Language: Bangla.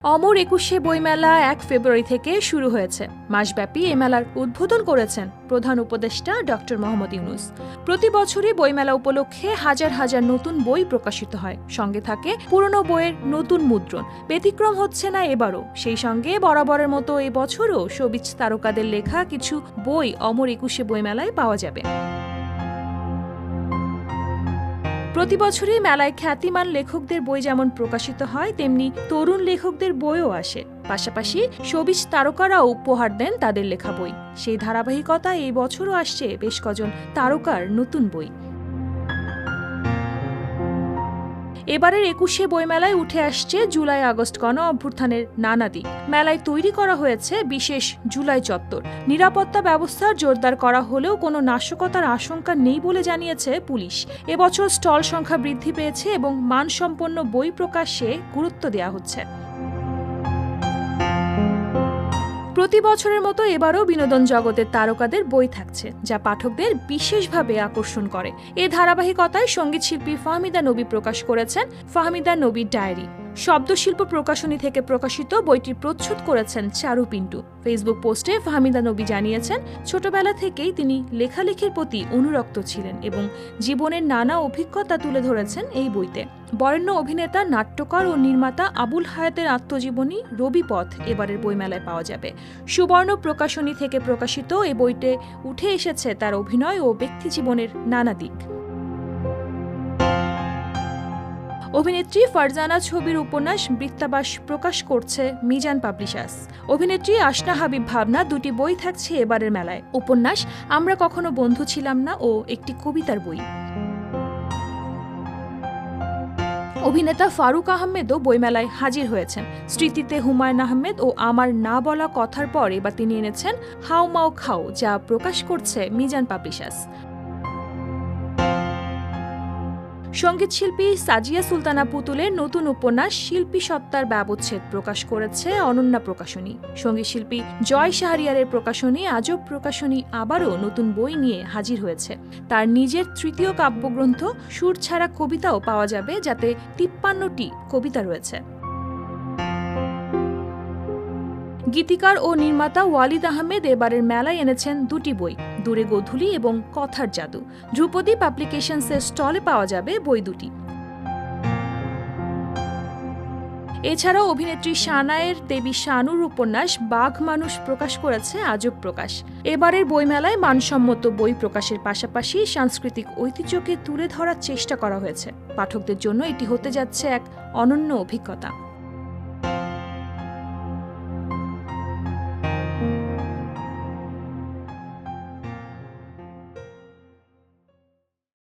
অমর ২১শে বইমেলা ১ ফেব্রুয়ারি থেকে শুরু হয়েছে। মাসব্যাপী এ মেলার উদ্বোধন করেছেন প্রধান উপদেষ্টা ডক্টর মোহাম্মদ ইউনূস। প্রতি বছরই বইমেলা উপলক্ষে হাজার হাজার নতুন বই প্রকাশিত হয়, সঙ্গে থাকে পুরনো বইয়ের নতুন মুদ্রণ। ব্যতিক্রম হচ্ছে না এবারও। সেই সঙ্গে বরাবরের মতো এবছরও শোবিজ তারকাদের লেখা কিছু বই অমর ২১শে বইমেলায় পাওয়া যাবে। প্রতি বছরই মেলায় খ্যাতিমান লেখকদের বই যেমন প্রকাশিত হয়, তেমনি তরুণ লেখকদের বইও আসে। পাশাপাশি শোবিজ তারকারাও উপহার দেন তাদের লেখা বই। সেই ধারাবাহিকতা এই বছরও আসছে বেশ কজন তারকার নতুন বই। এবারের ২১শে বইমেলায় উঠে আসছে জুলাই আগস্ট গণ অভ্যুত্থানের নানা দিক। মেলায় তৈরি করা হয়েছে বিশেষ জুলাই চত্বর। নিরাপত্তা ব্যবস্থা জোরদার করা হলেও কোনো নাশকতার আশঙ্কা নেই বলে জানিয়েছে পুলিশ। এবছর স্টল সংখ্যা বৃদ্ধি পেয়েছে এবং মানসম্পন্ন বই প্রকাশে গুরুত্ব দেওয়া হচ্ছে। প্রতি বছরের মতো এবারও বিনোদন জগতের তারকাদের বই থাকছে, যা পাঠকদের বিশেষভাবে আকর্ষণ করে। এ ধারাবাহিকতায় সঙ্গীতশিল্পী ফাহমিদা নবী প্রকাশ করেছেন ফাহমিদা নবীর ডায়েরি। শব্দশিল্প প্রকাশনী থেকে প্রকাশিত বইটি প্রচ্ছদ করেছেন চারু পিন্টু। ফেসবুক পোস্টে ফাহমিদা নবী জানিয়েছেন, ছোটবেলা থেকেই তিনি লেখালেখির প্রতি অনুরক্ত ছিলেন এবং জীবনের নানা অভিজ্ঞতা তুলে ধরেছেন এই বইতে। বরেণ্য অভিনেতা, নাট্যকার ও নির্মাতা আবুল হায়াতের আত্মজীবনী রবিপথ এবারের বইমেলায় পাওয়া যাবে। সুবর্ণ প্রকাশনী থেকে প্রকাশিত এই বইতে উঠে এসেছে তার অভিনয় ও ব্যক্তিজীবনের নানা দিক। অভিনেত্রী ফারজানা ছবির উপন্যাস বৃত্তাবাস প্রকাশ করছে মিজান পাবলিশার্স। অভিনেত্রী আসনা হাবিব ভাবনা দুটি বই থাকছে এবারের মেলায়। উপন্যাস আমরা কখনো বন্ধু ছিলাম না ও একটি কবিতার বই। অভিনেতা ফারুক আহমেদও বইমেলায় হাজির হয়েছেন। স্মৃতিতে হুমায়ুন আহমেদ ও আমার না বলা কথার পর এবার তিনি এনেছেন হাও মাও খাও, যা প্রকাশ করছে মিজান পাবলিশার্স। সঙ্গীতশিল্পী সাজিয়া সুলতানা পুতুলের নতুন উপন্যাস শিল্পী সত্তার ব্যবচ্ছেদ প্রকাশ করেছে অনন্যা প্রকাশনী। সঙ্গীতশিল্পী জয় শাহরিয়ারের প্রকাশনী আজব প্রকাশনী আবারও নতুন বই নিয়ে হাজির হয়েছে। তার নিজের তৃতীয় কাব্যগ্রন্থ সুর ছাড়া কবিতাও পাওয়া যাবে, যাতে ৫৩টি কবিতা রয়েছে। গীতিকার ও নির্মাতা ওয়ালিদ আহমেদ এবারের মেলায় এনেছেন দুটি বই, দূরে গোধূলি এবং কথার জাদু। ধ্রুপদী পাবলিকেশনসের স্টলে পাওয়া যাবে বই দুটি। এছাড়াও অভিনেত্রী সানায়ের দেবী শানুর উপন্যাস বাঘ মানুষ প্রকাশ করেছে আজব প্রকাশ। এবারের বইমেলায় মানসম্মত বই প্রকাশের পাশাপাশি সাংস্কৃতিক ঐতিহ্যকে তুলে ধরার চেষ্টা করা হয়েছে। পাঠকদের জন্য এটি হতে যাচ্ছে এক অনন্য অভিজ্ঞতা।